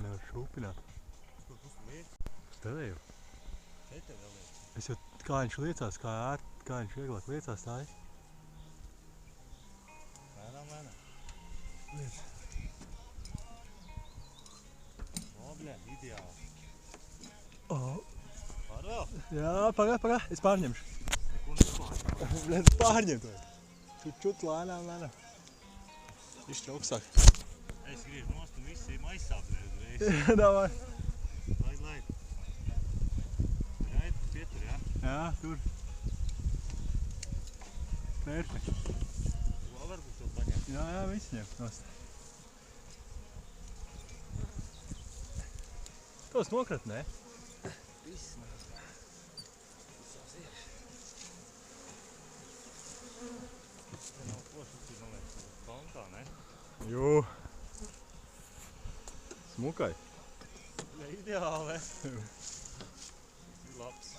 nevar šūpināt. Kur liec? Uz tevi jau. Šeit tev vēl liec. Es jau kā viņš liecās, kā viņš vieglāk liecās tā ir. Lēnām. Liec. O, bļē, ideāli. Var vēl? Jā, pagā, es pārņemšu. Neko nepārņem. Bļē, pārņem to. Čut lēnām. Išķi augstāk. Es griežu nost un visi maisā, bļē, uzreiz. Davai. Laid. Gaid, pietur, jā? Jā, tur. Perfekti. Vēl varbūt to paņemt. Jā, viss ņem nost. Tos nokrat, ne? Viss nāk. Visās iekš. Te nav pošas, ir nomēts kontā, ne? Jū. Smukai. Ideāli, ne? Labs.